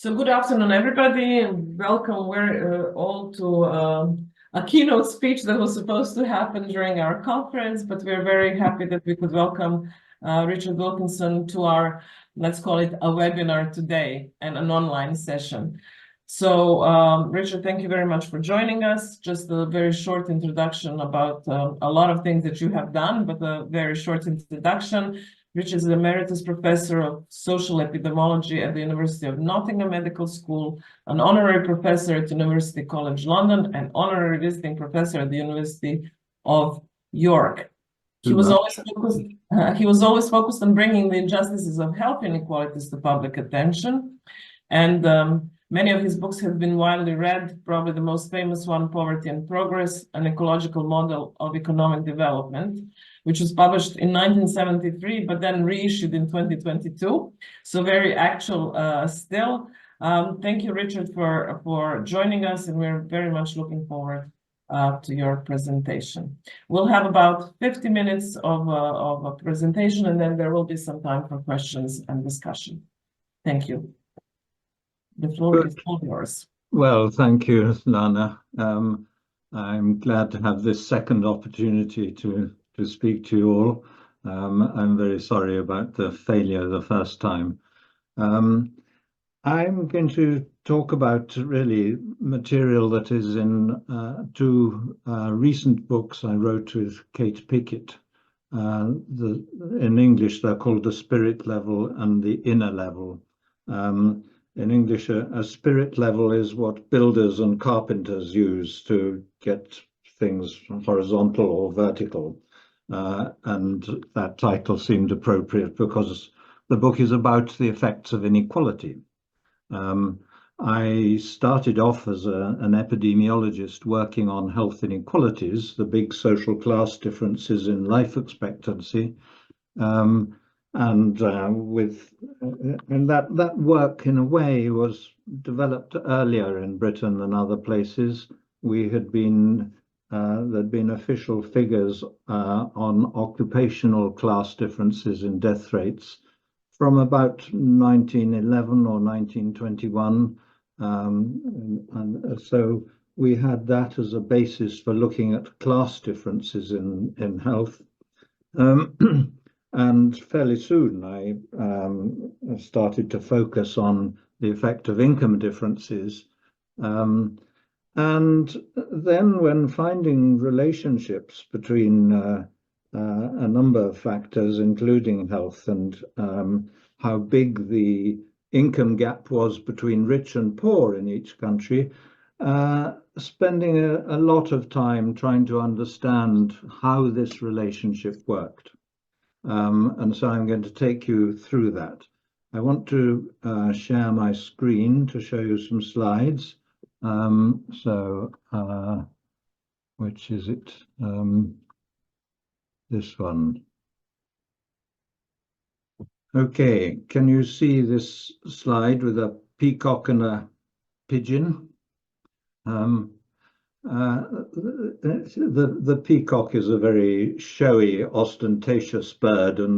So good afternoon, everybody, and welcome. We're all to a keynote speech that was supposed to happen during our conference, but we're very happy that we could welcome Richard Wilkinson to our, let's call it a webinar today and an online session. So Richard, thank you very much for joining us. Just a very short introduction about a lot of things that you have done, but a very short introduction. Richard is an emeritus professor of social epidemiology at the University of Nottingham Medical School, an honorary professor at University College London, and honorary visiting professor at the University of York. He was always focused on bringing the injustices of health inequalities to public attention, and many of his books have been widely read. Probably the most famous one, Poverty and Progress: An Ecological Model of Economic Development, which was published in 1973, but then reissued in 2022. So very actual still. Thank you, Richard, for joining us, and we're very much looking forward to your presentation. We'll have about 50 minutes of a presentation, and then there will be some time for questions and discussion. Thank you. The floor is all yours. Well, thank you, Lana. I'm glad to have this second opportunity to speak to you all. I'm very sorry about the failure the first time. I'm going to talk about really material that is in two recent books I wrote with Kate Pickett. In English, they're called The Spirit Level and The Inner Level. In English, a spirit level is what builders and carpenters use to get things horizontal or vertical. And that title seemed appropriate because the book is about the effects of inequality. I started off as an epidemiologist working on health inequalities, the big social class differences in life expectancy. And that work, in a way, was developed earlier in Britain than other places. We had been there'd been official figures on occupational class differences in death rates from about 1911 or 1921, and so we had that as a basis for looking at class differences in health. And fairly soon I started to focus on the effect of income differences. And then when finding relationships between a number of factors, including health, and how big the income gap was between rich and poor in each country, spending a lot of time trying to understand how this relationship worked. And so I'm going to take you through that. I want to share my screen to show you some slides. Which is it? This one. Okay, can you see this slide with a peacock and a pigeon? The peacock is a very showy, ostentatious bird, and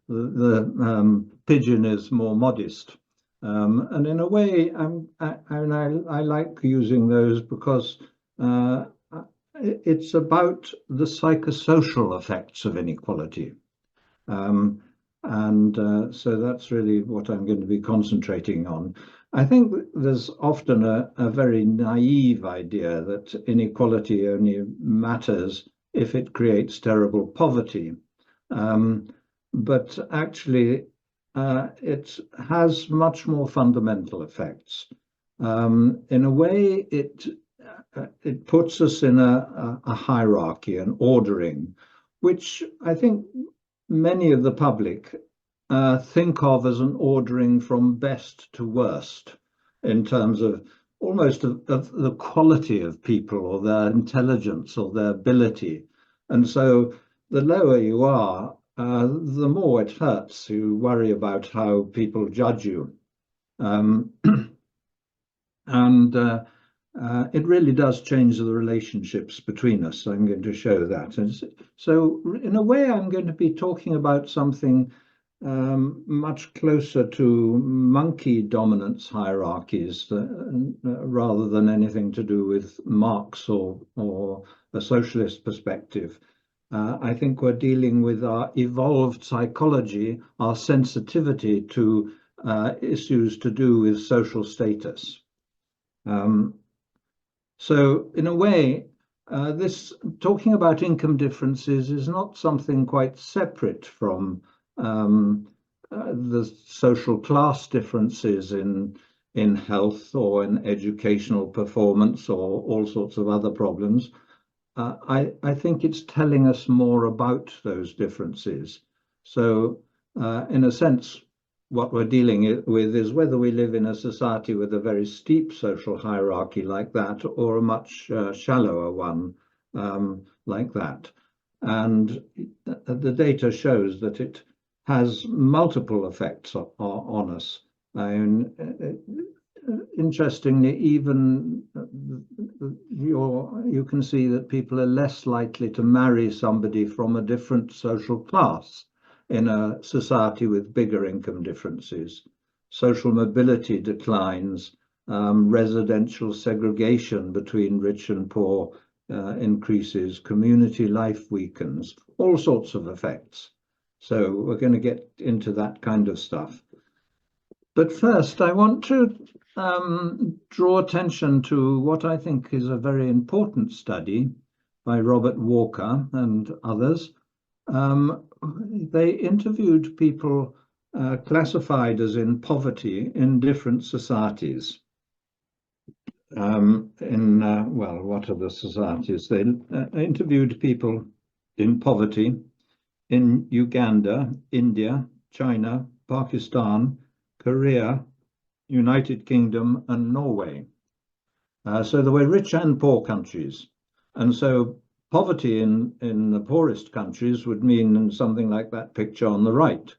the pigeon is more modest. And in a way, I like using those because it's about the psychosocial effects of inequality. So that's really what I'm going to be concentrating on. I think there's often a very naive idea that inequality only matters if it creates terrible poverty. But actually, it has much more fundamental effects. In a way, it puts us in a hierarchy, an ordering, which I think many of the public think of as an ordering from best to worst in terms of almost of the quality of people or their intelligence or their ability. And so the lower you are, the more it hurts. You worry about how people judge you. It really does change the relationships between us. I'm going to show that. And so in a way, I'm going to be talking about something much closer to monkey dominance hierarchies rather than anything to do with Marx or a socialist perspective. I think we're dealing with our evolved psychology, our sensitivity to issues to do with social status. So in a way, this talking about income differences is not something quite separate from the social class differences in health or in educational performance or all sorts of other problems. I think it's telling us more about those differences. So in a sense, what we're dealing with is whether we live in a society with a very steep social hierarchy like that or a much shallower one like that. And the data shows that it has multiple effects on us. I mean, interestingly, even you can see that people are less likely to marry somebody from a different social class in a society with bigger income differences. Social mobility declines, residential segregation between rich and poor increases, community life weakens, all sorts of effects. So we're going to get into that kind of stuff. But first, I want to draw attention to what I think is a very important study by Robert Walker and others. They interviewed people classified as in poverty in different societies. Well, what are the societies? They interviewed people in poverty in Uganda, India, China, Pakistan, Korea, United Kingdom, and Norway. So there were rich and poor countries. And so poverty in the poorest countries would mean something like that picture on the right,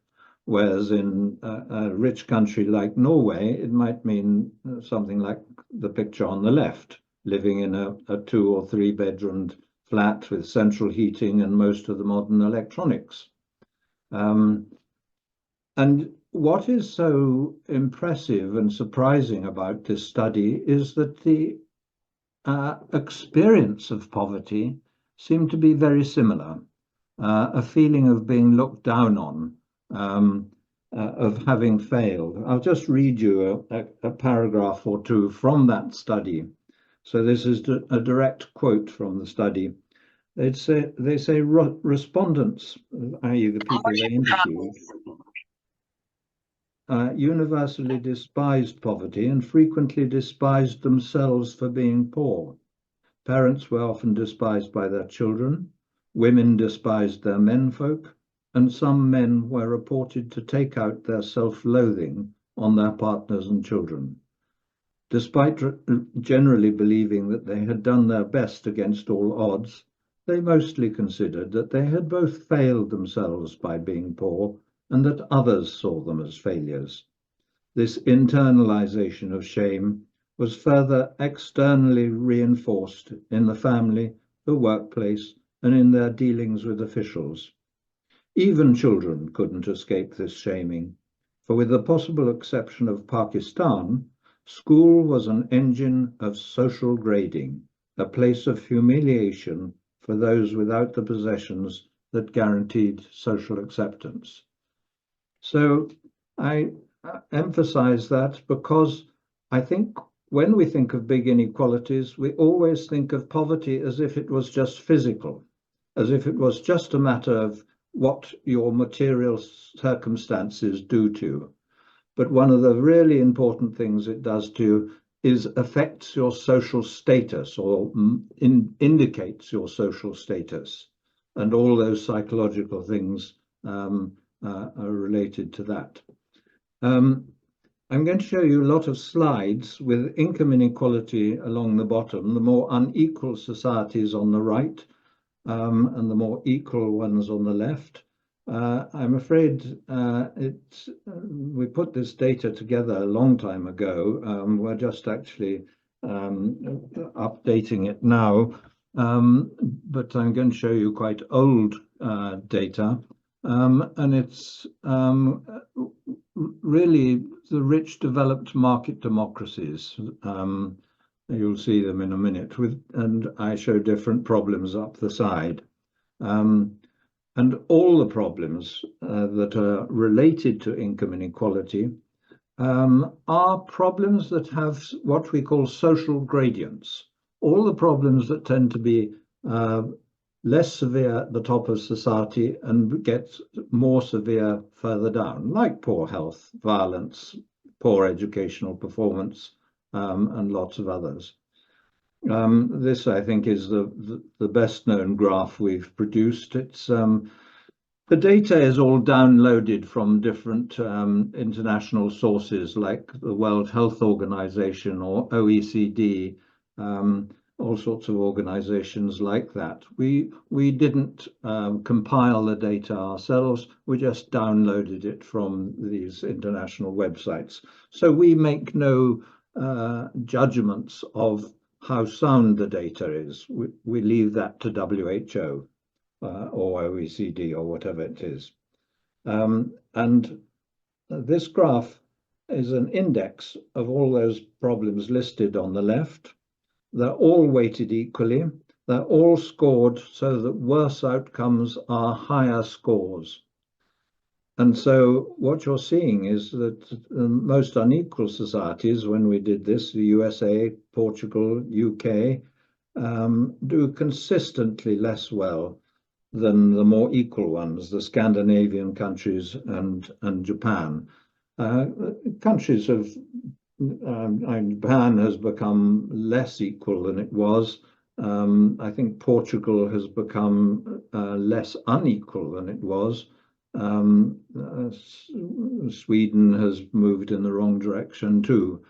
whereas in a rich country like Norway, it might mean something like the picture on the left, living in a 2 or 3 bedroomed flat with central heating and most of the modern electronics. And what is so impressive and surprising about this study is that the experience of poverty seemed to be very similar. A feeling of being looked down on, of having failed. I'll just read you a paragraph or two from that study. So this is a direct quote from the study. They say respondents, i.e. the people they interviewed, universally despised poverty and frequently despised themselves for being poor. Parents were often despised by their children, women despised their menfolk, and some men were reported to take out their self-loathing on their partners and children. Despite generally believing that they had done their best against all odds, they mostly considered that they had both failed themselves by being poor and that others saw them as failures. This internalization of shame was further externally reinforced in the family, the workplace, and in their dealings with officials. Even children couldn't escape this shaming, for with the possible exception of Pakistan, school was an engine of social grading, a place of humiliation for those without the possessions that guaranteed social acceptance. So I emphasize that because I think when we think of big inequalities, we always think of poverty as if it was just physical, as if it was just a matter of what your material circumstances do to you. But one of the really important things it does to you is affects your social status or indicates your social status. And all those psychological things are related to that. I'm going to show you a lot of slides with income inequality along the bottom, the more unequal societies on the right, and the more equal ones on the left. I'm afraid we put this data together a long time ago. We're just actually updating it now, but I'm going to show you quite old data. And it's really the rich developed market democracies. You'll see them in a minute and I show different problems up the side. And all the problems that are related to income inequality are problems that have what we call social gradients. All the problems that tend to be less severe at the top of society and get more severe further down, like poor health, violence, poor educational performance, and lots of others. This, I think, is the best known graph we've produced. It's the data is all downloaded from different international sources like the World Health Organization or OECD, all sorts of organizations like that. We didn't compile the data ourselves, we just downloaded it from these international websites. So we make no judgments of how sound the data is. We leave that to WHO. Or OECD or whatever it is. And this graph is an index of all those problems listed on the left. They're all weighted equally. They're all scored so that worse outcomes are higher scores. And so what you're seeing is that the most unequal societies, when we did this, the USA, Portugal, UK, do consistently less well than the more equal ones, the Scandinavian countries and Japan. Countries of Japan has become less equal than it was. I think Portugal has become less unequal than it was. Sweden has moved in the wrong direction too.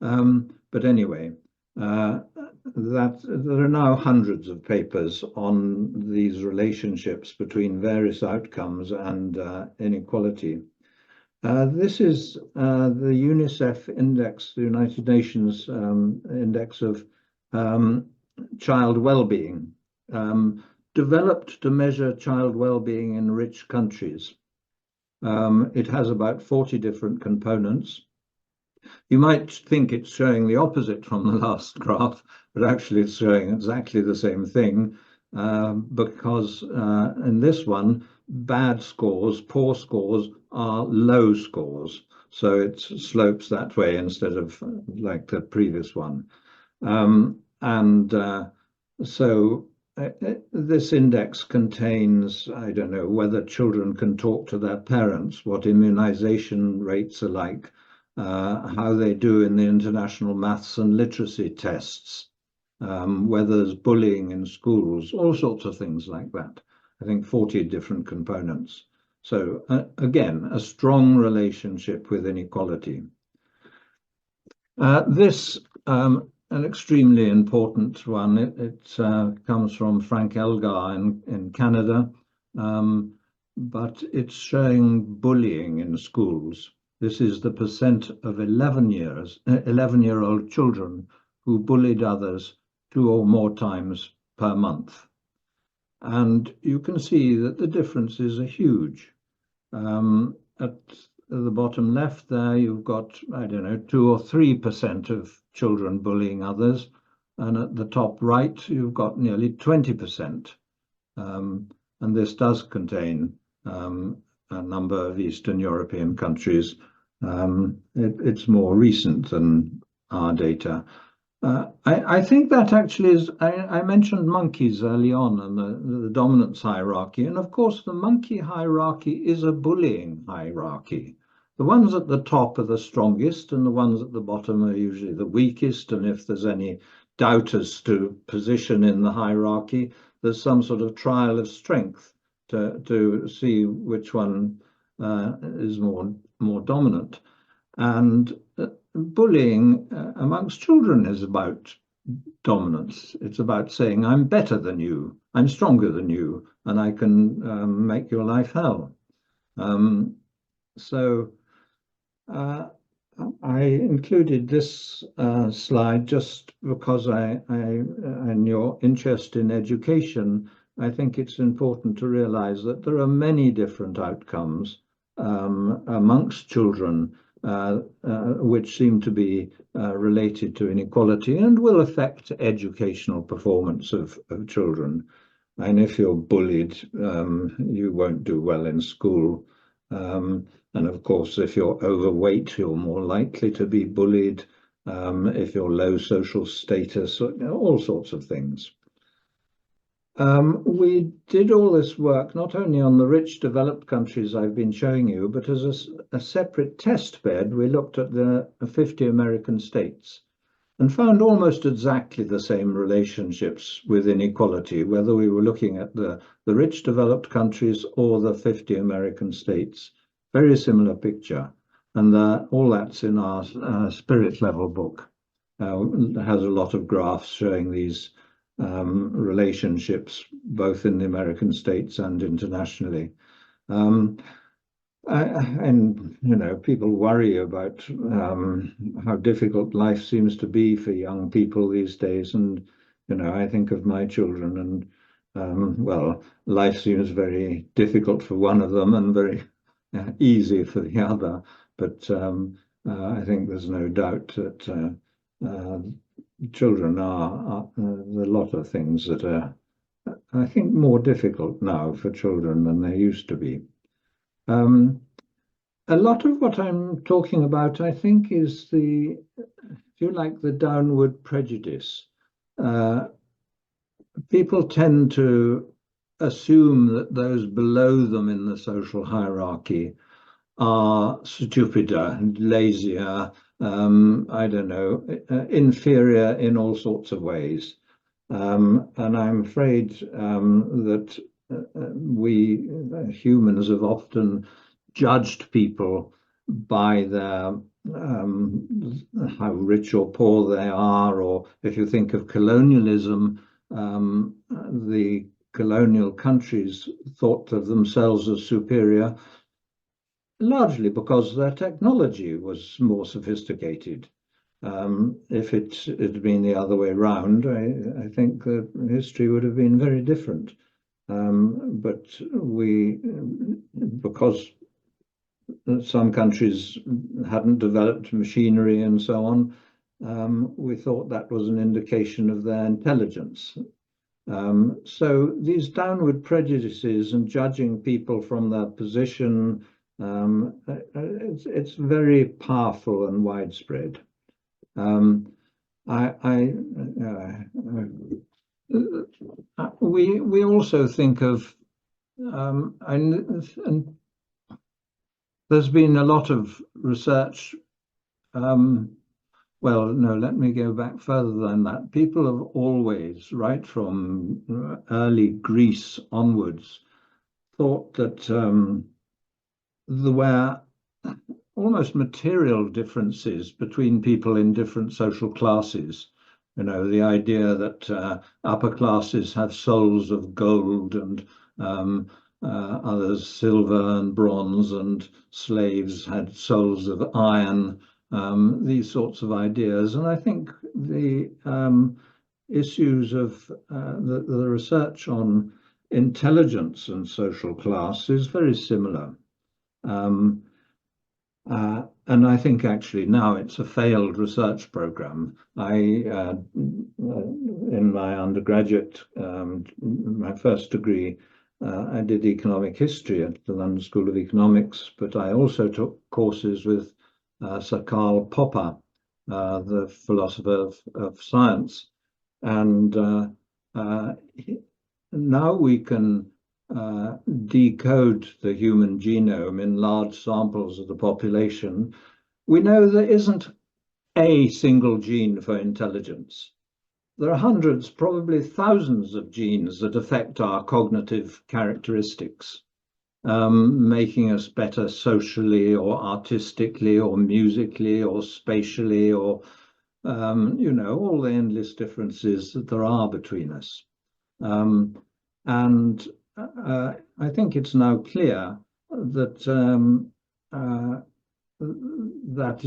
But anyway, that there are now hundreds of papers on these relationships between various outcomes and inequality. This is the UNICEF index, the United Nations index of child well-being, developed to measure child well-being in rich countries. It has about 40 different components. You might think it's showing the opposite from the last graph, but actually it's showing exactly the same thing because in this one, bad scores, poor scores are low scores. So it slopes that way instead of like the previous one. So this index contains, I don't know, whether children can talk to their parents, what immunization rates are like, how they do in the international maths and literacy tests, whether there's bullying in schools, all sorts of things like that. I think 40 different components. So again, a strong relationship with inequality. This, an extremely important one, it comes from Frank Elgar in Canada, but it's showing bullying in schools. This is the percent of 11-year-old children who bullied others 2 or more times per month. And you can see that the differences are huge. At the bottom left there, you've got, I don't know, 2 or 3% of children bullying others. And at the top right, you've got nearly 20%. And this does contain a number of Eastern European countries. It's more recent than our data. I think that actually is, I mentioned monkeys early on and the dominance hierarchy. And of course, the monkey hierarchy is a bullying hierarchy. The ones at the top are the strongest and the ones at the bottom are usually the weakest. And if there's any doubt as to position in the hierarchy, there's some sort of trial of strength to see which one is more dominant. And bullying amongst children is about dominance. It's about saying, I'm better than you, I'm stronger than you, and I can make your life hell. So I included this slide just because in your interest in education, I think it's important to realize that there are many different outcomes amongst children which seem to be related to inequality and will affect educational performance of children. And if you're bullied, you won't do well in school. And of course, if you're overweight, you're more likely to be bullied. If you're low social status, all sorts of things. We did all this work not only on the rich developed countries I've been showing you, but as a separate test bed, we looked at the 50 American states and found almost exactly the same relationships with inequality, whether we were looking at the rich developed countries or the 50 American states. Very similar picture. And all that's in our spirit level book. It has a lot of graphs showing these relationships, both in the American states and internationally. And people worry about how difficult life seems to be for young people these days. And I think of my children, and well, life seems very difficult for one of them and very easy for the other. But I think there's no doubt that children are a lot of things that are, I think, more difficult now for children than they used to be. A lot of what I'm talking about, I think, is if you like, the downward prejudice. People tend to assume that those below them in the social hierarchy are stupider, lazier, I don't know, inferior in all sorts of ways. And I'm afraid that we humans have often judged people by their how rich or poor they are, or if you think of colonialism, the colonial countries thought of themselves as superior, largely because their technology was more sophisticated. If it had been the other way around, I think that history would have been very different. But because some countries hadn't developed machinery and so on, we thought that was an indication of their intelligence. So these downward prejudices and judging people from their position, it's very powerful and widespread. We also think of, and there's been a lot of research. Well, no, let me go back further than that. People have always, right from early Greece onwards, thought that there were almost material differences between people in different social classes. The idea that upper classes have souls of gold and others silver and bronze, and slaves had souls of iron, these sorts of ideas. And I think the issues of the research on intelligence and social class is very similar. And I think actually now it's a failed research program. In my undergraduate, my first degree, I did economic history at the London School of Economics, but I also took courses with Sir Karl Popper, the philosopher of science. And now we can decode the human genome in large samples of the population. We know there isn't a single gene for intelligence. There are hundreds, probably thousands of genes that affect our cognitive characteristics, making us better socially or artistically or musically or spatially, or all the endless differences that there are between us. And I think it's now clear that that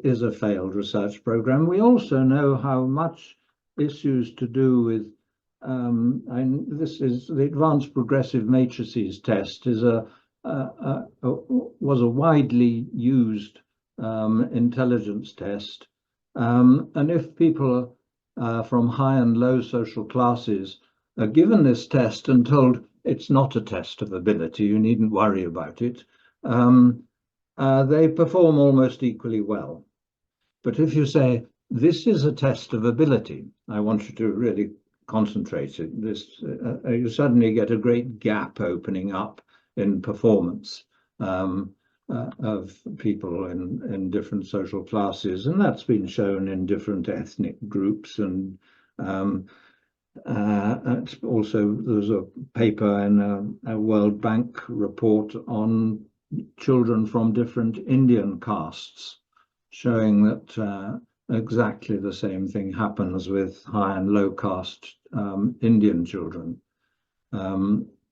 is a failed research program. We also know how much issues to do with and this is the Advanced Progressive Matrices test, is was a widely used intelligence test. And if people from high and low social classes are given this test and told it's not a test of ability, you needn't worry about it, they perform almost equally well. But if you say, this is a test of ability, I want you to really concentrate it. You suddenly get a great gap opening up in performance of people in different social classes, and that's been shown in different ethnic groups. And also there's a paper in a World Bank report on children from different Indian castes, showing that exactly the same thing happens with high and low caste Indian children.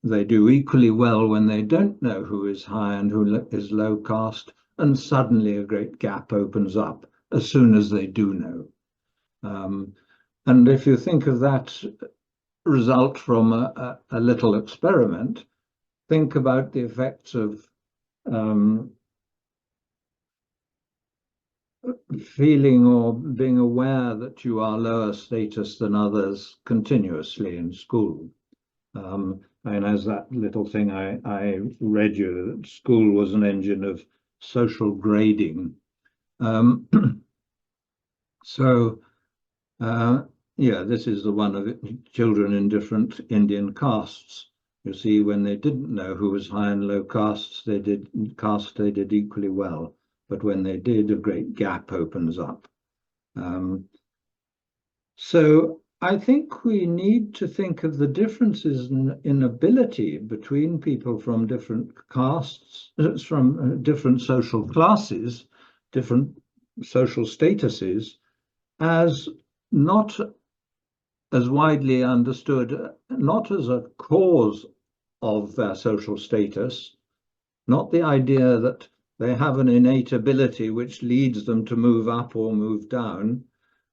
They do equally well when they don't know who is high and who is low caste, and suddenly a great gap opens up as soon as they do know. And if you think of that result from a little experiment, think about the effects of feeling or being aware that you are lower status than others continuously in school. And as that little thing I read you, that school was an engine of social grading. Yeah, this is the one of it, children in different Indian castes. You see, when they didn't know who was high and low castes, they did equally well. But when they did, a great gap opens up. So I think we need to think of the differences in ability between people from different castes, from different social classes, different social statuses, as not as widely understood, not as a cause of their social status, not the idea that they have an innate ability which leads them to move up or move down,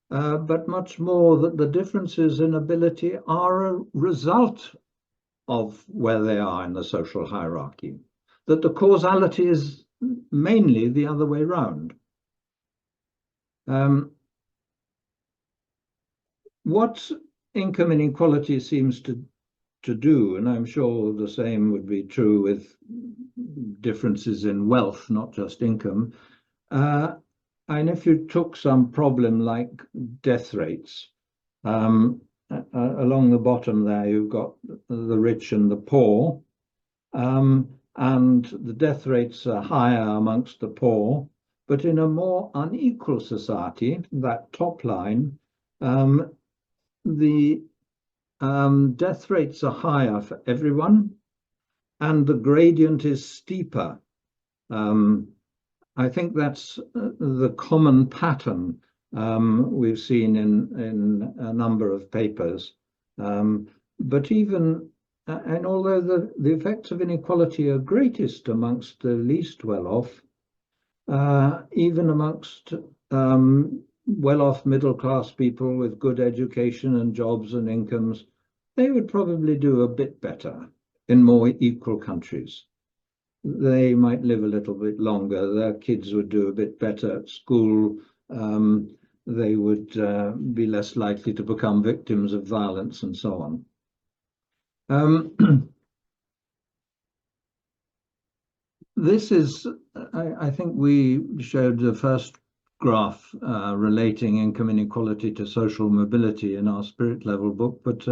but much more that the differences in ability are a result of where they are in the social hierarchy, that the causality is mainly the other way round. What income inequality seems to do, and I'm sure the same would be true with differences in wealth, not just income, and if you took some problem like death rates, along the bottom there, you've got the rich and the poor, and the death rates are higher amongst the poor, but in a more unequal society, that top line, the death rates are higher for everyone, and the gradient is steeper. I think that's the common pattern we've seen in a number of papers. But even, and although the effects of inequality are greatest amongst the least well-off, even amongst well-off middle-class people with good education and jobs and incomes, they would probably do a bit better in more equal countries. They might live a little bit longer, their kids would do a bit better at school, they would be less likely to become victims of violence and so on. This is, I think we showed the first graph relating income inequality to social mobility in our spirit level book, but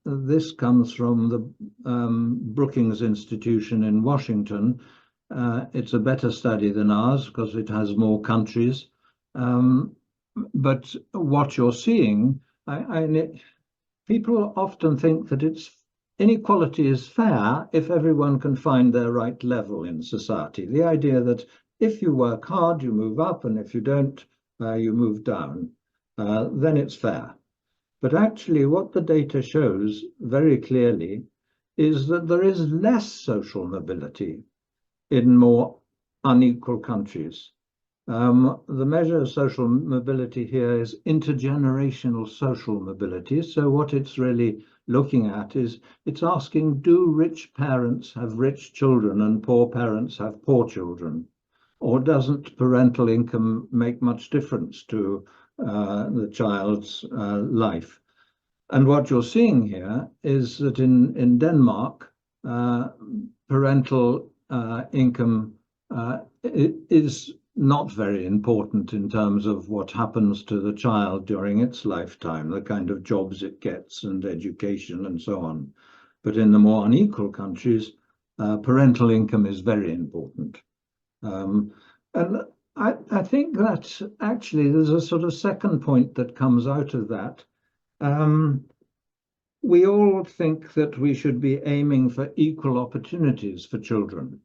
this comes from the Brookings Institution in Washington. It's a better study than ours because it has more countries. But what you're seeing, people often think that inequality is fair if everyone can find their right level in society. The idea that if you work hard, you move up, and if you don't, you move down, then it's fair. But actually, what the data shows very clearly is that there is less social mobility in more unequal countries. The measure of social mobility here is intergenerational social mobility. So what it's really looking at is it's asking, do rich parents have rich children and poor parents have poor children? Or doesn't parental income make much difference to the child's life? And what you're seeing here is that in Denmark, parental income is not very important in terms of what happens to the child during its lifetime, the kind of jobs it gets and education and so on. But in the more unequal countries, parental income is very important. And I think that actually there's a sort of second point that comes out of that. We all think that we should be aiming for equal opportunities for children.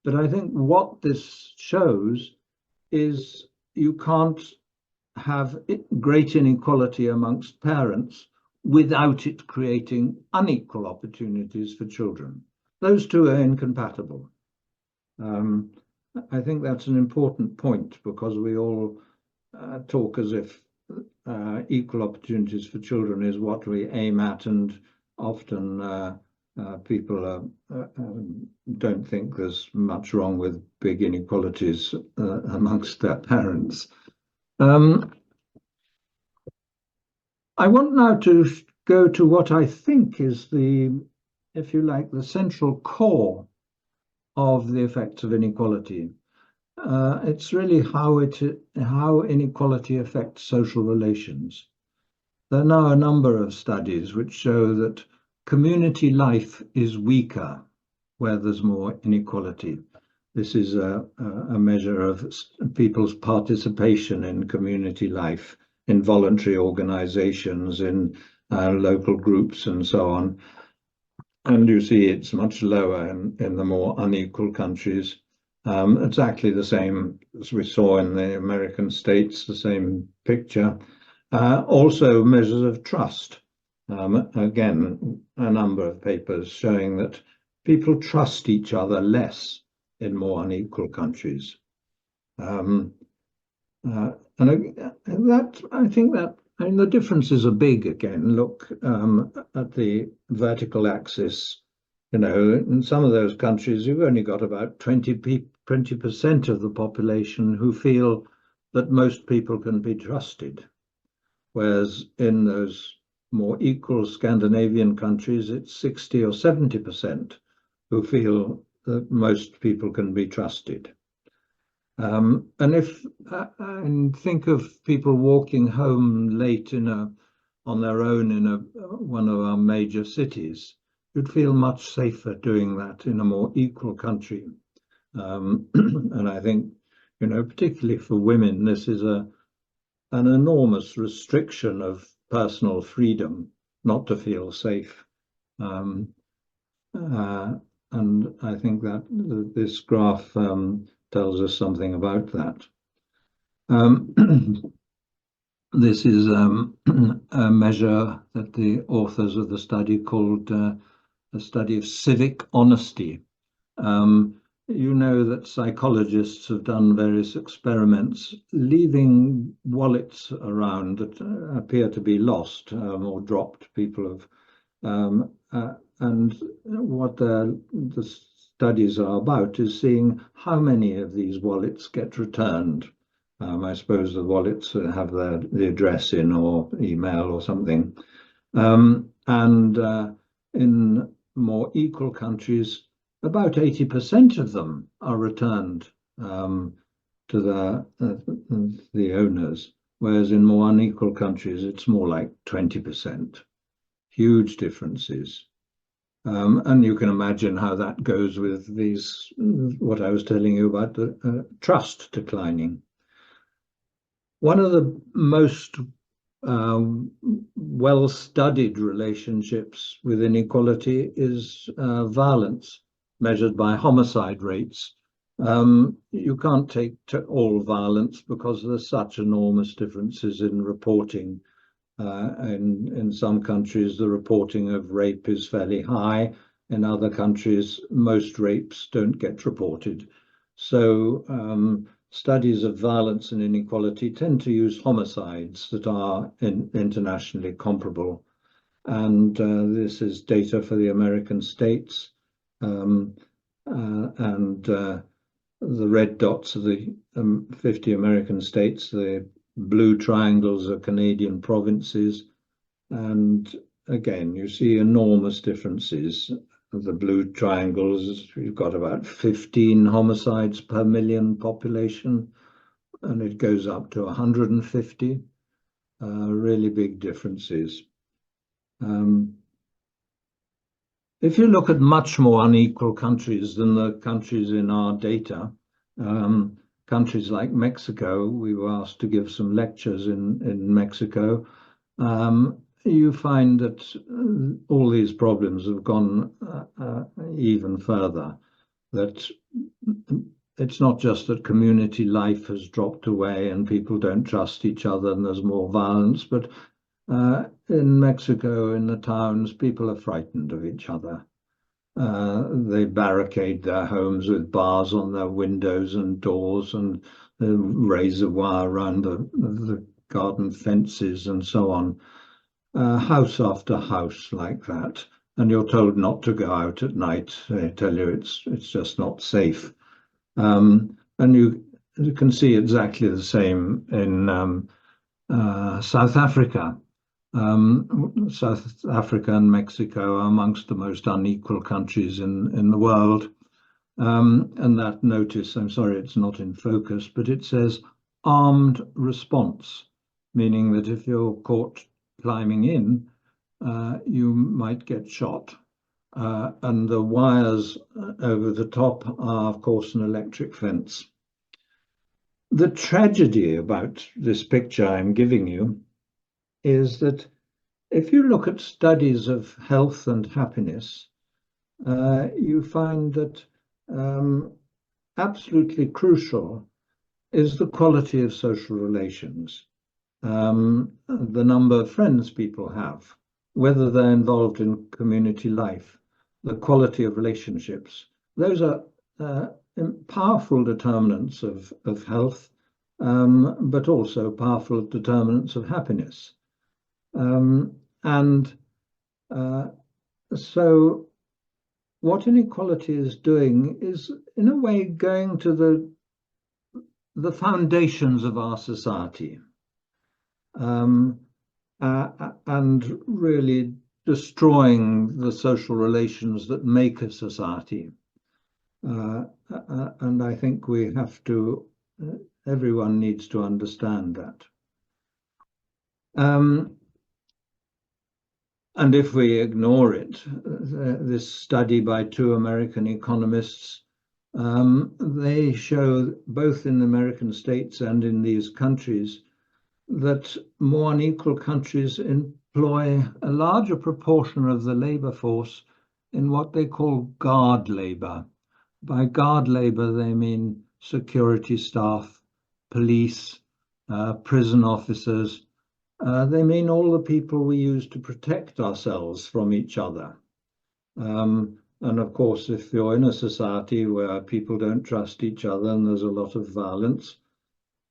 But I think what this shows is you can't have great inequality amongst parents without it creating unequal opportunities for children. Those two are incompatible. I think that's an important point because we all talk as if equal opportunities for children is what we aim at, and often people don't think there's much wrong with big inequalities amongst their parents. I want now to go to what I think is the, if you like, the central core of the effects of inequality. It's really how inequality affects social relations. There are now a number of studies which show that community life is weaker where there's more inequality. This is a measure of people's participation in community life, in voluntary organizations, in local groups and so on. And you see it's much lower in the more unequal countries. Exactly the same as we saw in the American states, the same picture. Also measures of trust. Again, a number of papers showing that people trust each other less in more unequal countries. And that, I think that, I mean, the differences are big again. Look at the vertical axis. You know, in some of those countries, you've only got about 20% of the population who feel that most people can be trusted. Whereas in those more equal Scandinavian countries, it's 60 or 70% who feel that most people can be trusted. And if and think of people walking home late on their own in one of our major cities, you'd feel much safer doing that in a more equal country. And I think, you know, particularly for women, this is an enormous restriction of personal freedom not to feel safe. And I think that this graph tells us something about that. This is a measure that the authors of the study called a study of civic honesty. You know that psychologists have done various experiments leaving wallets around that appear to be lost or dropped. People have, and what the studies are about is seeing how many of these wallets get returned. I suppose the wallets have the address in or email or something. And in more equal countries, about 80% of them are returned to the owners, whereas in more unequal countries, it's more like 20%. Huge differences. And you can imagine how that goes with these, what I was telling you about the trust declining. One of the most well-studied relationships with inequality is violence, measured by homicide rates. You can't take all violence because there's such enormous differences in reporting. In some countries, the reporting of rape is fairly high. In other countries, most rapes don't get reported. So studies of violence and inequality tend to use homicides that are internationally comparable. And this is data for the American states. And the red dots are the 50 American states. The blue triangles are Canadian provinces. And again, you see enormous differences. The blue triangles, you've got about 15 homicides per million population, and it goes up to 150. Really big differences. If you look at much more unequal countries than the countries in our data, countries like Mexico, we were asked to give some lectures in Mexico, you find that all these problems have gone even further, that it's not just that community life has dropped away and people don't trust each other and there's more violence, but in Mexico, in the towns, people are frightened of each other. They barricade their homes with bars on their windows and doors and razor wire around the garden fences and so on. House after house like that. And you're told not to go out at night. They tell you it's just not safe. And you can see exactly the same in South Africa. South Africa and Mexico are amongst the most unequal countries in the world. And that notice, I'm sorry it's not in focus, but it says armed response, meaning that if you're caught climbing in, you might get shot. And the wires over the top are, of course, an electric fence. The tragedy about this picture I'm giving you is that if you look at studies of health and happiness, you find that absolutely crucial is the quality of social relations, the number of friends people have, whether they're involved in community life, the quality of relationships. Those are powerful determinants of health, but also powerful determinants of happiness. So what inequality is doing is, in a way, going to the foundations of our society, and really destroying the social relations that make a society. And I think we have to, everyone needs to understand that. And if we ignore it, this study by two American economists, they show, both in the American states and in these countries, that more unequal countries employ a larger proportion of the labor force in what they call guard labor. By guard labor, they mean security staff, police, prison officers. They mean all the people we use to protect ourselves from each other. And of course, if you're in a society where people don't trust each other and there's a lot of violence,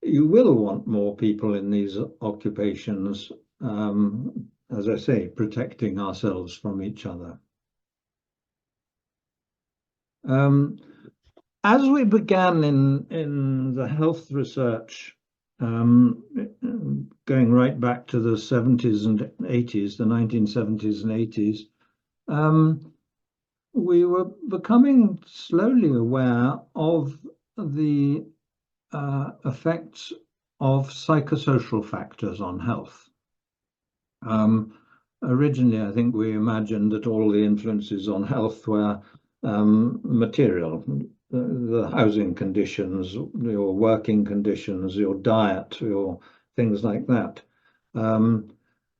you will want more people in these occupations, as I say, protecting ourselves from each other. As we began in the health research, going right back to the 70s and 80s, the 1970s and 80s, we were becoming slowly aware of the effects of psychosocial factors on health. Originally, I think we imagined that all the influences on health were material, the housing conditions, your working conditions, your diet, your things like that.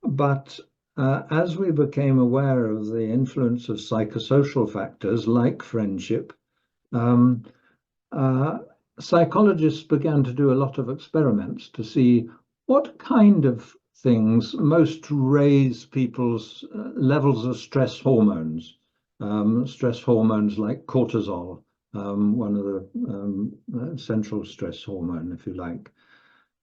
But as we became aware of the influence of psychosocial factors like friendship, psychologists began to do a lot of experiments to see what kind of things most raise people's levels of stress hormones like cortisol one of the central stress hormone, if you like.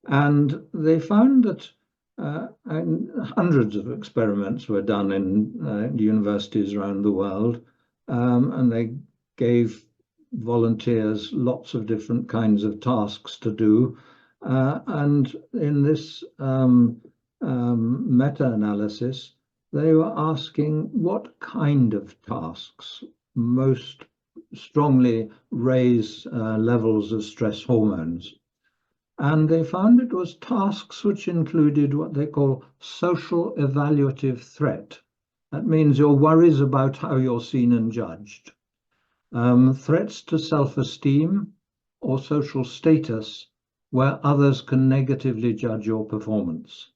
And they found that and hundreds of experiments were done in universities around the world, and they gave volunteers lots of different kinds of tasks to do. And in this meta-analysis, they were asking what kind of tasks most strongly raise levels of stress hormones. And they found it was tasks which included what they call social evaluative threat. That means your worries about how you're seen and judged. Threats to self-esteem or social status where others can negatively judge your performance.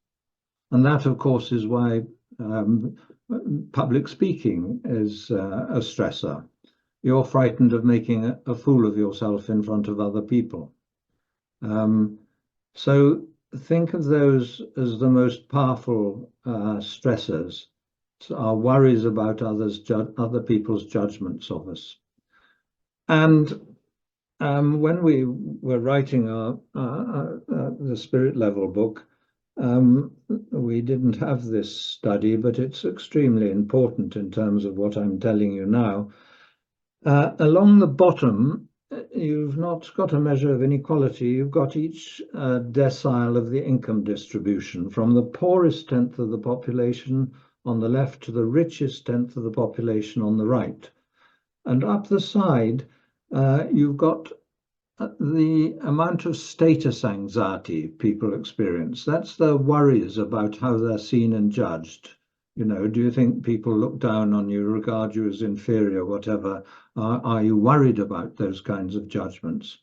And that, of course, is why public speaking is a stressor. You're frightened of making a fool of yourself in front of other people. So think of those as the most powerful stressors, our worries about other people's judgments of us. And when we were writing the spirit level book, we didn't have this study, but it's extremely important in terms of what I'm telling you now. Along the bottom, you've not got a measure of inequality, you've got each decile of the income distribution, from the poorest tenth of the population on the left to the richest tenth of the population on the right. And up the side, you've got the amount of status anxiety people experience. That's their worries about how they're seen and judged. You know, do you think people look down on you, regard you as inferior, whatever? Are you worried about those kinds of judgments?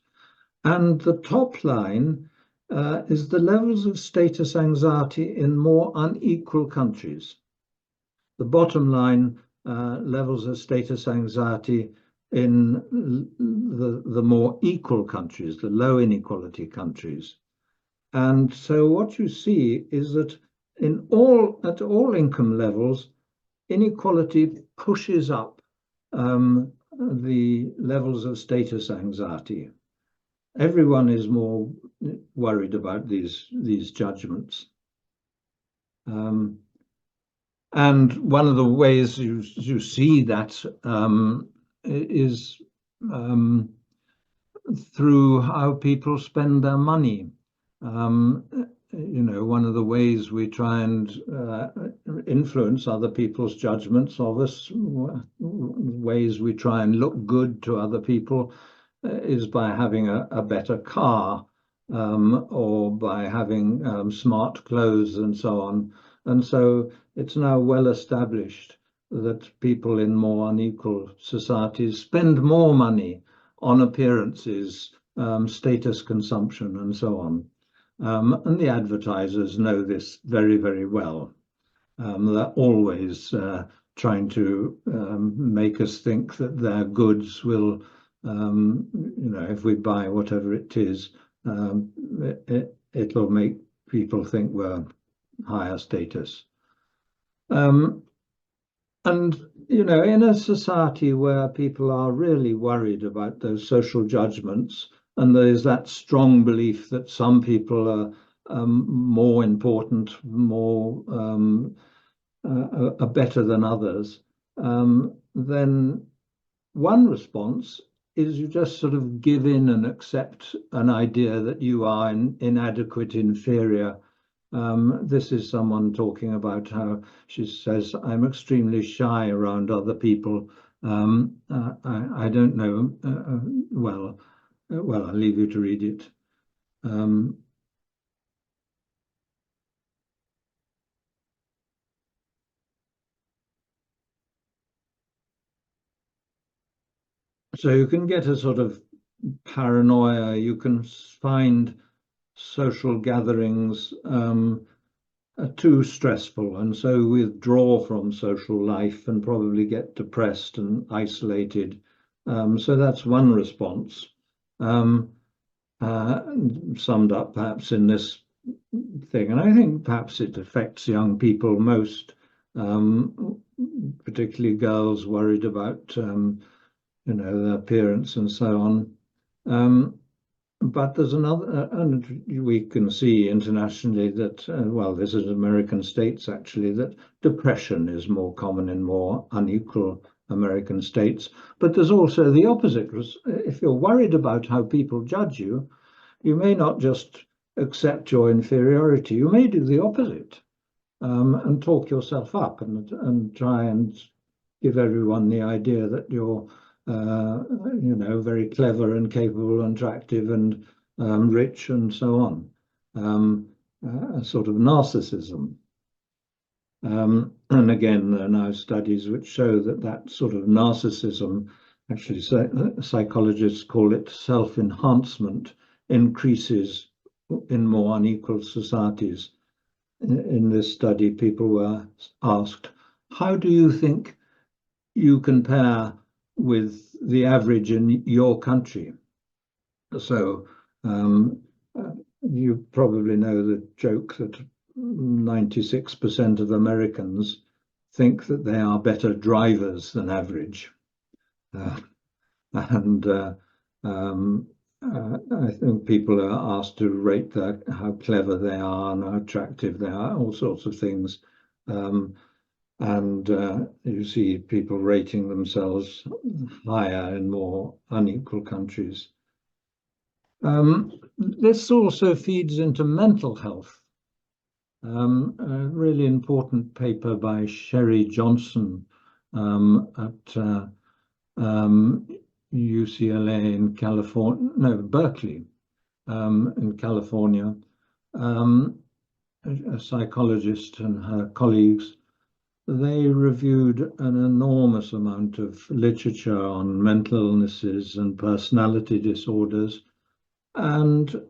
And the top line is the levels of status anxiety in more unequal countries. The bottom line, levels of status anxiety in the more equal countries, the low inequality countries. And so what you see is that at all income levels, inequality pushes up the levels of status anxiety. Everyone is more worried about these judgments. And one of the ways you see that is through how people spend their money. You know, one of the ways we try and influence other people's judgments of us, ways we try and look good to other people, is by having a better car, or by having smart clothes and so on. And so it's now well established that people in more unequal societies spend more money on appearances, status consumption, and so on. And the advertisers know this very, very well. They're always trying to make us think that their goods will, you know, if we buy whatever it is, it'll make people think we're higher status. And, you know, in a society where people are really worried about those social judgments, and there's that strong belief that some people are more important, are better than others, then one response is you just sort of give in and accept an idea that you are inadequate, inferior. This is someone talking about how she says, I'm extremely shy around other people. I don't know. Well, I'll leave you to read it. So you can get a sort of paranoia. You can find social gatherings too stressful, and so withdraw from social life and probably get depressed and isolated. So that's one response, summed up perhaps in this thing. And I think perhaps it affects young people most, particularly girls worried about their appearance and so on. But there's another, and we can see internationally that, well, this is American states actually, that depression is more common in more unequal American states. But there's also the opposite. If you're worried about how people judge you, you may not just accept your inferiority, you may do the opposite, and talk yourself up and try and give everyone the idea that you're very clever and capable and attractive and rich and so on. A sort of narcissism. And again, there are now studies which show that that sort of narcissism, actually psychologists call it self-enhancement, increases in more unequal societies. In this study, people were asked, how do you think you compare with the average in your country? So you probably know the joke that 96% of Americans think that they are better drivers than average. I think people are asked to rate how clever they are and how attractive they are, all sorts of things. You see people rating themselves higher in more unequal countries. This also feeds into mental health. A really important paper by Sherry Johnson at UCLA in California, no, Berkeley in California, a psychologist and her colleagues. They reviewed an enormous amount of literature on mental illnesses and personality disorders, and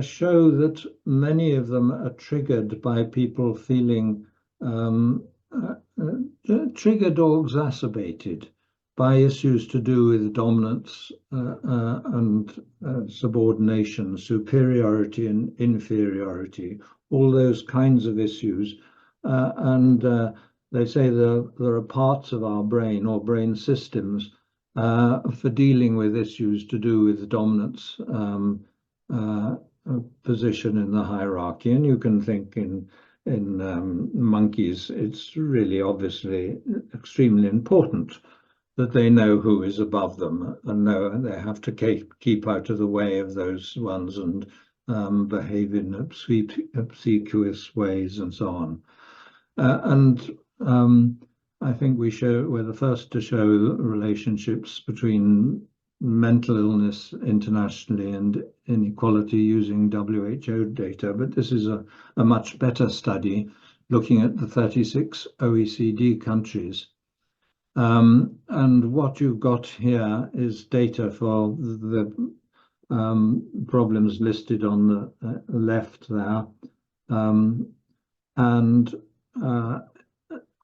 show that many of them are triggered by people feeling triggered or exacerbated by issues to do with dominance and subordination, superiority and inferiority, all those kinds of issues. They say there are parts of our brain or brain systems for dealing with issues to do with dominance, position in the hierarchy. And you can think in monkeys, it's really obviously extremely important that they know who is above them and know they have to keep out of the way of those ones and behave in obsequious ways and so on. I think we're the first to show relationships between mental illness internationally and inequality using WHO data, but this is a much better study looking at the 36 OECD countries. And what you've got here is data for the problems listed on the left there.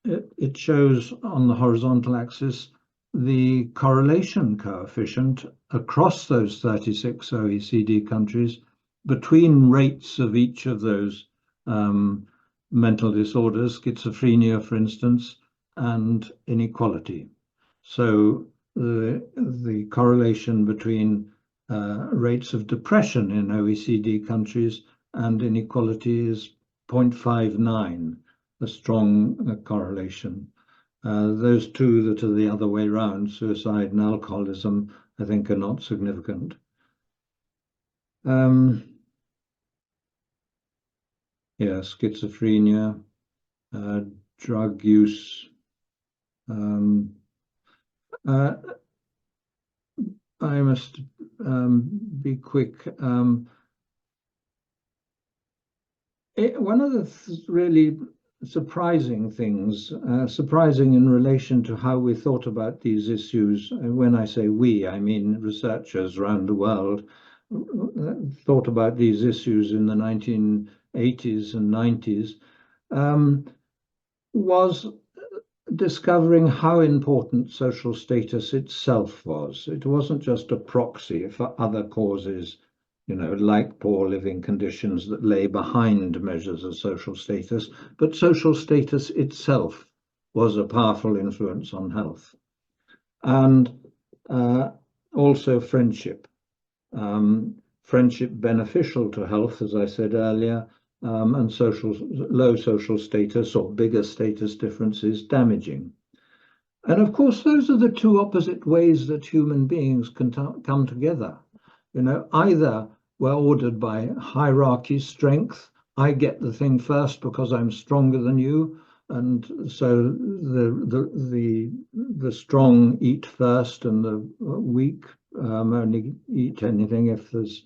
It shows on the horizontal axis the correlation coefficient across those 36 OECD countries between rates of each of those mental disorders, schizophrenia, for instance, and inequality. So the correlation between rates of depression in OECD countries and inequality is 0.59, a strong correlation. Those two that are the other way around, suicide and alcoholism, I think are not significant. Schizophrenia, drug use. I must be quick. One of the really surprising things, surprising in relation to how we thought about these issues, and when I say we, I mean researchers around the world, thought about these issues in the 1980s and 90s, was discovering how important social status itself was. It wasn't just a proxy for other causes, like poor living conditions that lay behind measures of social status, but social status itself was a powerful influence on health. And also friendship. Friendship beneficial to health, as I said earlier, and low social status or bigger status differences damaging. And of course, those are the two opposite ways that human beings can come together. Either we're ordered by hierarchy, strength. I get the thing first because I'm stronger than you, and so the strong eat first, and the weak only eat anything if there's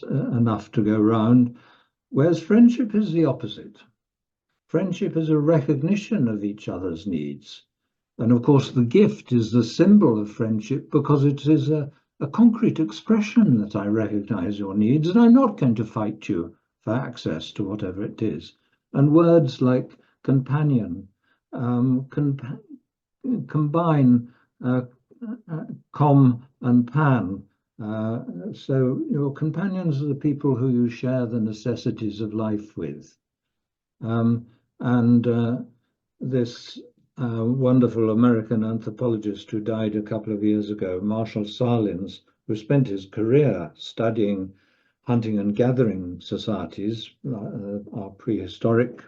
enough to go round. Whereas friendship is the opposite. Friendship is a recognition of each other's needs. And of course, the gift is the symbol of friendship because it is a concrete expression that I recognize your needs and I'm not going to fight you for access to whatever it is. And words like companion combine com and pan. So your companions are the people who you share the necessities of life with. This wonderful American anthropologist who died a couple of years ago, Marshall Salins, who spent his career studying hunting and gathering societies, our prehistoric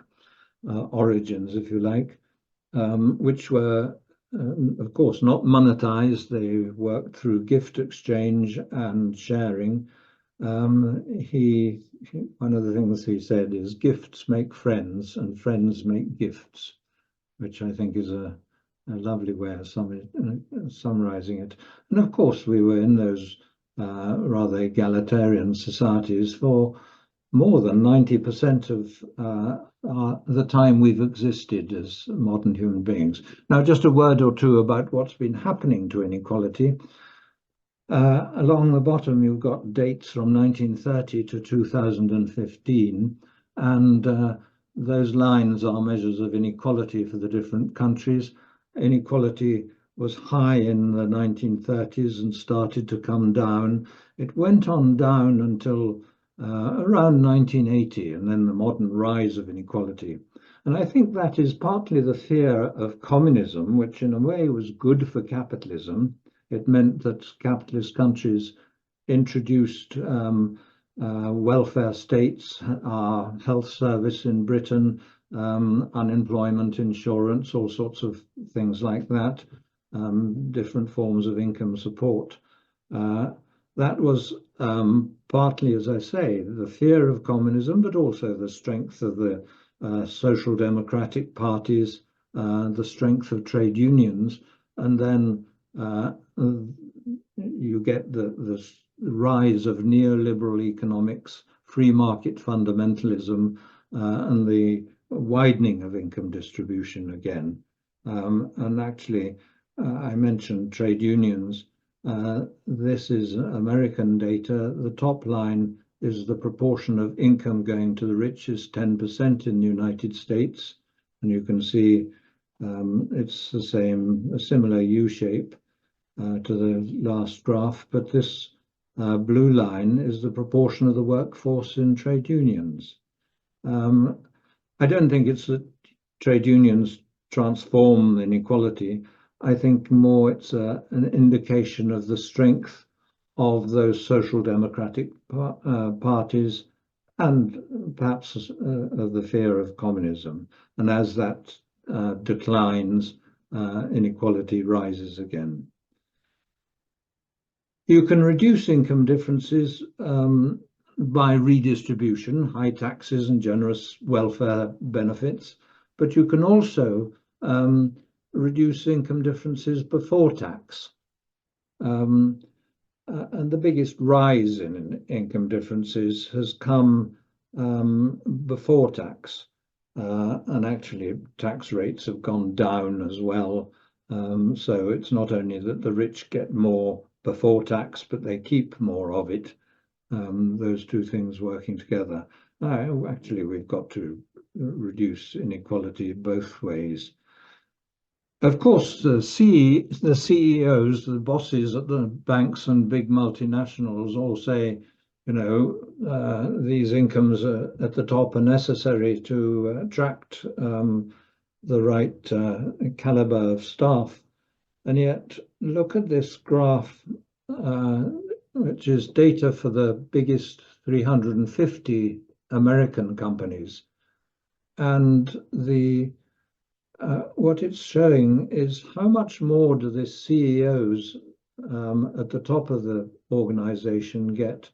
origins, if you like, which were, of course, not monetized. They worked through gift exchange and sharing. One of the things he said is gifts make friends and friends make gifts, which I think is a lovely way of summarizing it. And of course, we were in those rather egalitarian societies for more than 90% of the time we've existed as modern human beings. Now, just a word or two about what's been happening to inequality. Along the bottom, you've got dates from 1930 to 2015, and those lines are measures of inequality for the different countries. Inequality was high in the 1930s and started to come down. It went on down until around 1980, and then the modern rise of inequality. And I think that is partly the fear of communism, which in a way was good for capitalism. It meant that capitalist countries introduced welfare states, our health service in Britain, unemployment insurance, all sorts of things like that, different forms of income support. That was partly, as I say, the fear of communism, but also the strength of the social democratic parties, the strength of trade unions, and then you get the rise of neoliberal economics, free market fundamentalism, and the widening of income distribution again. And actually, I mentioned trade unions. This is American data. The top line is the proportion of income going to the richest 10% in the United States. And you can see it's the same, a similar U shape to the last graph, but this blue line is the proportion of the workforce in trade unions. I don't think it's that trade unions transform inequality. I think more it's an indication of the strength of those social democratic parties and perhaps of the fear of communism. And as that declines, inequality rises again. You can reduce income differences by redistribution, high taxes and generous welfare benefits, but you can also reduce income differences before tax. And the biggest rise in income differences has come before tax. And actually, tax rates have gone down as well. So it's not only that the rich get more before tax, but they keep more of it. Those two things working together. Actually, we've got to reduce inequality both ways. Of course, the CEOs, the bosses at the banks and big multinationals all say, these incomes at the top are necessary to attract the right caliber of staff. And yet, look at this graph, which is data for the biggest 350 American companies. And what it's showing is how much more do the CEOs at the top of the organization get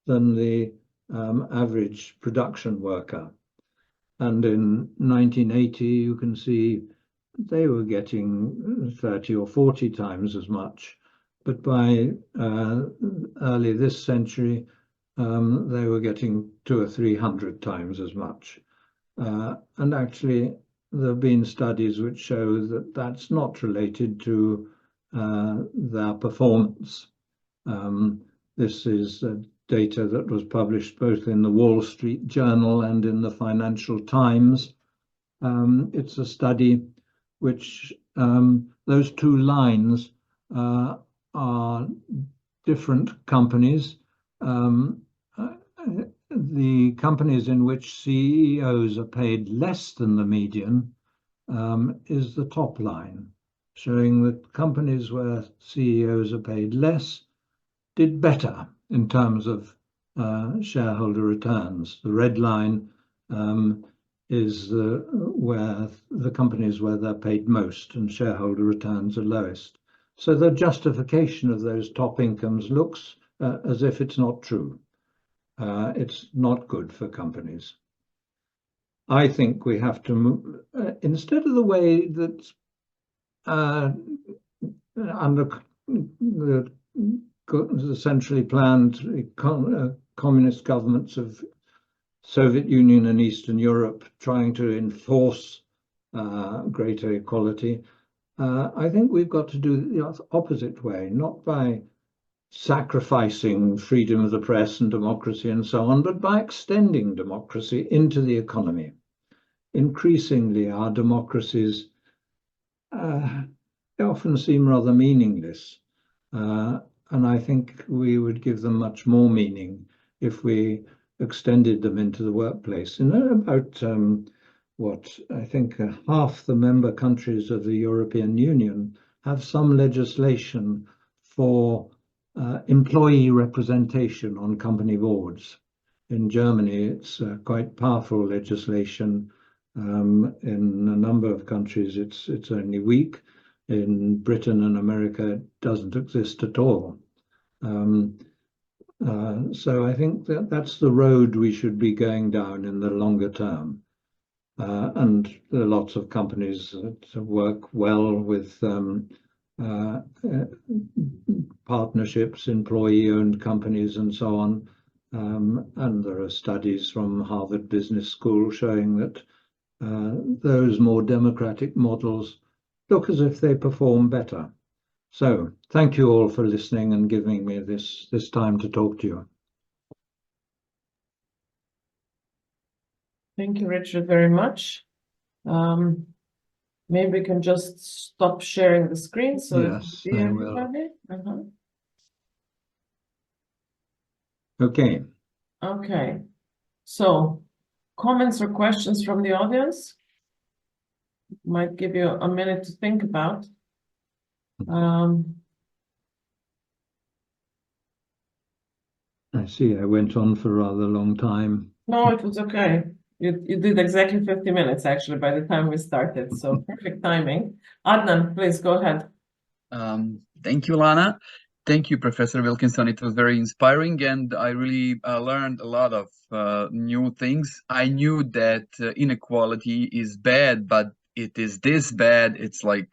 than the average production worker. And in 1980, you can see they were getting 30 or 40 times as much. But by early this century, they were getting 200 or 300 times as much. And actually, there have been studies which show that that's not related to their performance. This is data that was published both in the Wall Street Journal and in the Financial Times. It's a study which those two lines are different companies. The companies in which CEOs are paid less than the median is the top line, showing that companies where CEOs are paid less did better in terms of shareholder returns. The red line is where the companies where they're paid most and shareholder returns are lowest. So the justification of those top incomes looks as if it's not true. It's not good for companies. I think we have to move, instead of the way that under the centrally planned communist governments of Soviet Union and Eastern Europe trying to enforce greater equality, I think we've got to do the opposite way, not by sacrificing freedom of the press and democracy and so on, but by extending democracy into the economy. Increasingly, our democracies often seem rather meaningless, and I think we would give them much more meaning if we extended them into the workplace. In about what I think half the member countries of the European Union have some legislation for employee representation on company boards. In Germany, it's quite powerful legislation. In a number of countries, it's only weak. In Britain and America, it doesn't exist at all. So I think that's the road we should be going down in the longer term. And there are lots of companies that work well with partnerships, employee-owned companies, and so on. And there are studies from Harvard Business School showing that those more democratic models look as if they perform better. So thank you all for listening and giving me this time to talk to you. Thank you, Richard, very much. Maybe we can just stop sharing the screen so yes, you can see everybody. Okay. Okay. So comments or questions from the audience? Might give you a minute to think about. I see I went on for a rather long time. No, it was okay. You did exactly 50 minutes, actually, by the time we started. So perfect timing. Adnan, please go ahead. Thank you, Lana. Thank you, Professor Wilkinson. It was very inspiring, and I really learned a lot of new things. I knew that inequality is bad, but it is this bad. It's like,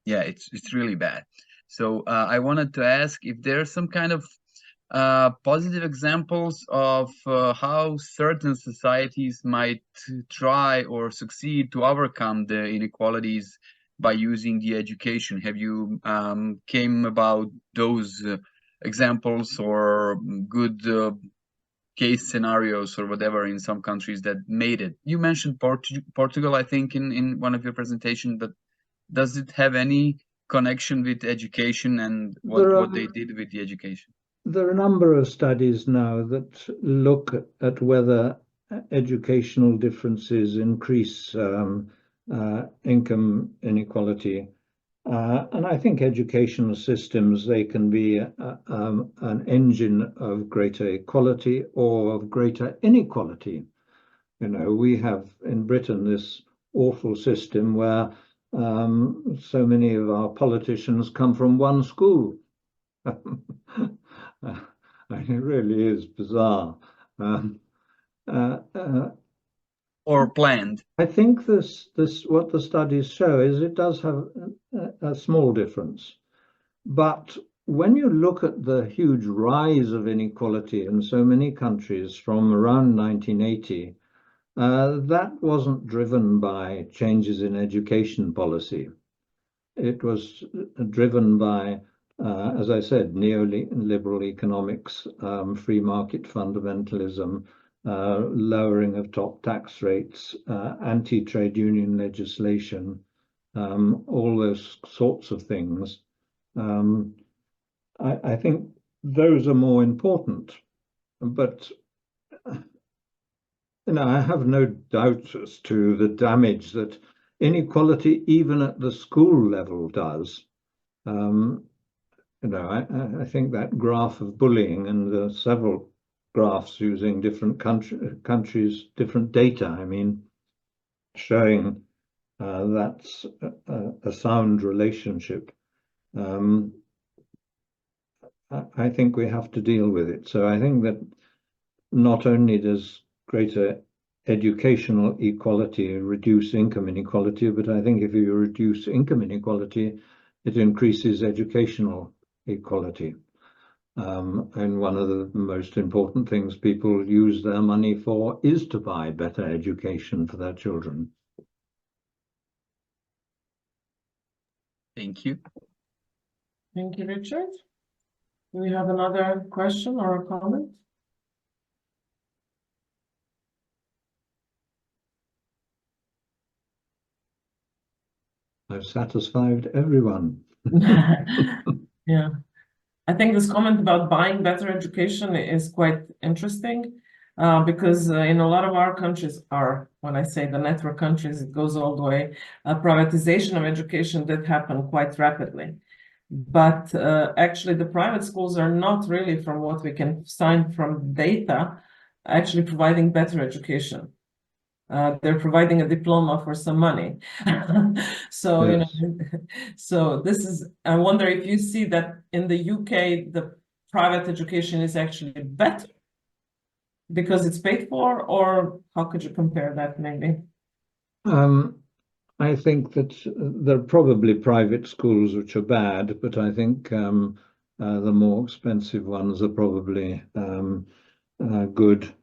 yeah, it's really bad. So I wanted to ask if there's some kind of positive examples of how certain societies might try or succeed to overcome the inequalities by using the education. Have you came about those examples or good case scenarios or whatever in some countries that made it? You mentioned Portugal, I think, in one of your presentations, but does it have any connection with education and what they did with the education? There are a number of studies now that look at whether educational differences increase income inequality. And I think educational systems, they can be an engine of greater equality or of greater inequality. You know, we have in Britain this awful system where so many of our politicians come from one school. It really is bizarre. Um, uh, uh, Or planned. I think what the studies show is it does have a small difference. But when you look at the huge rise of inequality in so many countries from around 1980, that wasn't driven by changes in education policy. It was driven by, as I said, neoliberal economics, free market fundamentalism, lowering of top tax rates, anti-trade union legislation, all those sorts of things. I think those are more important, but I have no doubt as to the damage that inequality, even at the school level, does. I think that graph of bullying and several graphs using different countries, different data, I mean, showing that's a sound relationship. I think we have to deal with it. So I think that not only does greater educational equality reduce income inequality, but I think if you reduce income inequality, it increases educational equality. And one of the most important things people use their money for is to buy better education for their children. Thank you. Thank you, Richard. Do we have another question or a comment? I've satisfied everyone. Yeah. I think this comment about buying better education is quite interesting because in a lot of our countries when I say the network countries, it goes all the way, privatization of education did happen quite rapidly. But actually the private schools are not really, from what we can find from data, actually providing better education. They're providing a diploma for some money. So, Yes. So this is, I wonder if you see that in the UK, the private education is actually better because it's paid for, or how could you compare that maybe? I think that there are probably private schools which are bad, but I think the more expensive ones are probably good.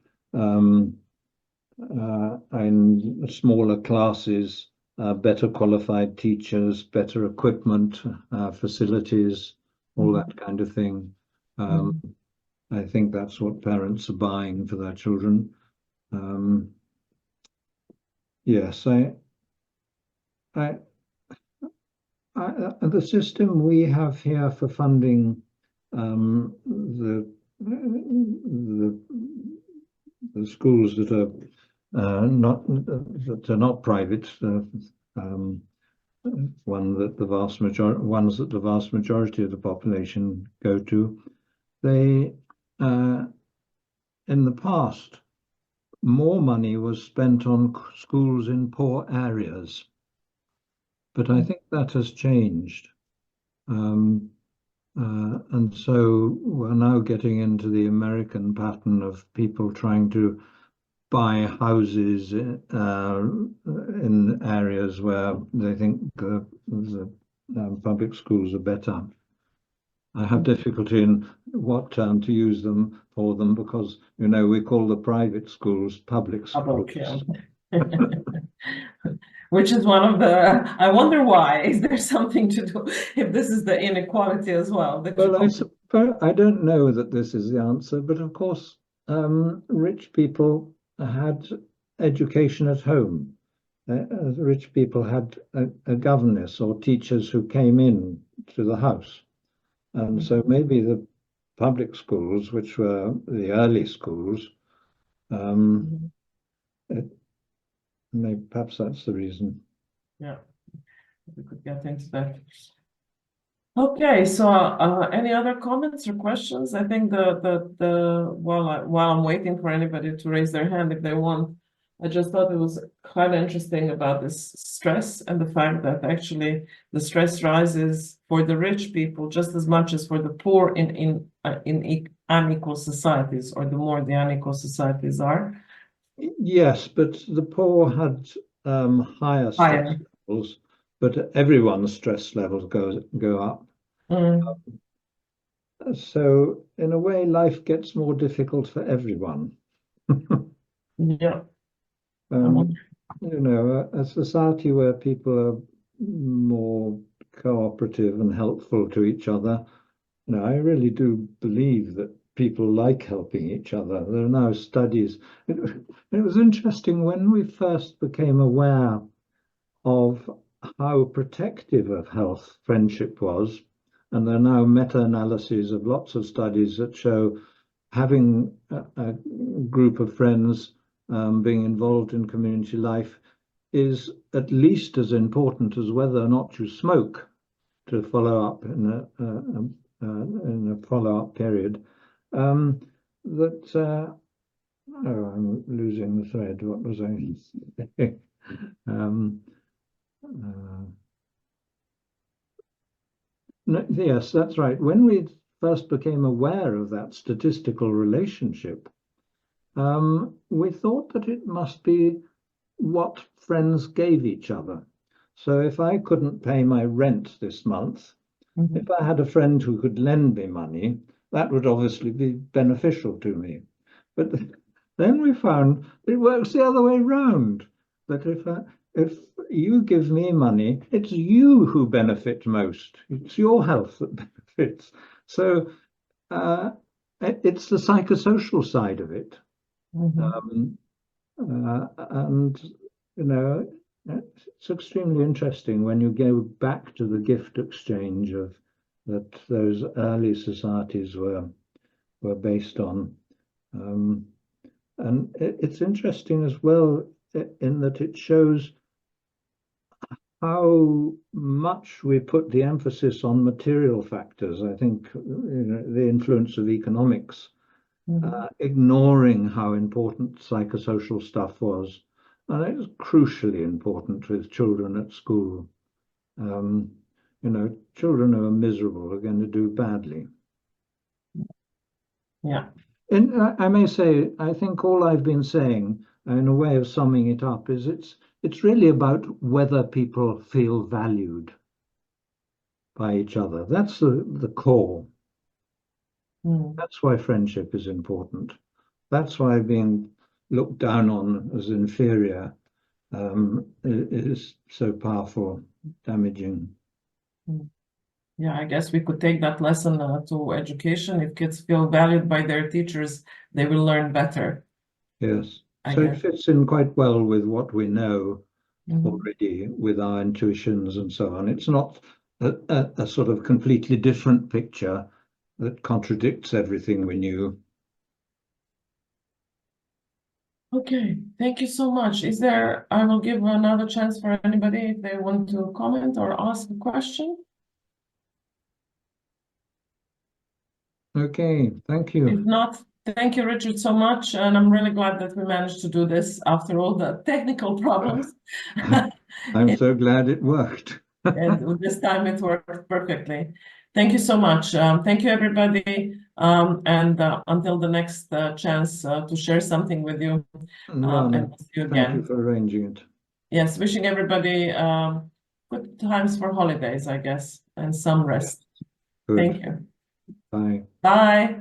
And smaller classes, better qualified teachers, better equipment, facilities, all that kind of thing. I think that's what parents are buying for their children. Yes, the system we have here for funding the schools that are not private, ones that the vast majority of the population go to, they in the past, more money was spent on schools in poor areas, but I think that has changed. And so we're now getting into the American pattern of people trying to buy houses in areas where they think the public schools are better. I have difficulty in what term to use them for them because, we call the private schools public schools. Which is one of the, I wonder why. Is there something to do if this is the inequality as well? Well, I don't know that this is the answer, but of course, rich people had education at home. Rich people had a governess or teachers who came in to the house. And so maybe the public schools, which were the early schools, maybe perhaps that's the reason. Yeah. We could get into that. Okay, so any other comments or questions? I think while I'm waiting for anybody to raise their hand if they want, I just thought it was quite interesting about this stress and the fact that actually the stress rises for the rich people just as much as for the poor in unequal societies, or the more the unequal societies are. Yes, but the poor had higher stress levels, but everyone's stress levels go up. So in a way, life gets more difficult for everyone. Yeah. You know, a society where people are more cooperative and helpful to each other. You know, I really do believe that people like helping each other. There are now studies. It was interesting when we first became aware of how protective of health friendship was, and there are now meta-analyses of lots of studies that show having a group of friends being involved in community life is at least as important as whether or not you smoke, to follow up in a follow-up period. Oh, I'm losing the thread. What was I saying? No, yes, that's right. When we first became aware of that statistical relationship, we thought that it must be what friends gave each other. So if I couldn't pay my rent this month, if I had a friend who could lend me money, that would obviously be beneficial to me. But then we found it works the other way round, that if you give me money, it's you who benefit most. It's your health that benefits. So it's the psychosocial side of it. And, you know, it's extremely interesting when you go back to the gift exchange of that those early societies were based on. And it's interesting as well in that it shows how much we put the emphasis on material factors. I think, you know, the influence of economics, ignoring how important psychosocial stuff was. And it was crucially important with children at school. You know, children who are miserable are going to do badly. Yeah. And I may say, I think all I've been saying, in a way of summing it up, is it's really about whether people feel valued by each other. That's the core. That's why friendship is important. That's why being looked down on as inferior is so powerful, damaging. Yeah, I guess we could take that lesson to education. If kids feel valued by their teachers, they will learn better. Yes. So it fits in quite well with what we know already, with our intuitions and so on. It's not a sort of completely different picture that contradicts everything we knew. Okay, thank you so much. I will give another chance for anybody if they want to comment or ask a question. Okay, thank you. If not, thank you, Richard, so much. And I'm really glad that we managed to do this after all the technical problems. I'm so glad it worked. And this time it worked perfectly. Thank you so much. Thank you, everybody. And until the next chance to share something with you. And see you again. Thank you for arranging it. Yes, wishing everybody good times for holidays, I guess, and some rest. Good. Thank you. Bye. Bye.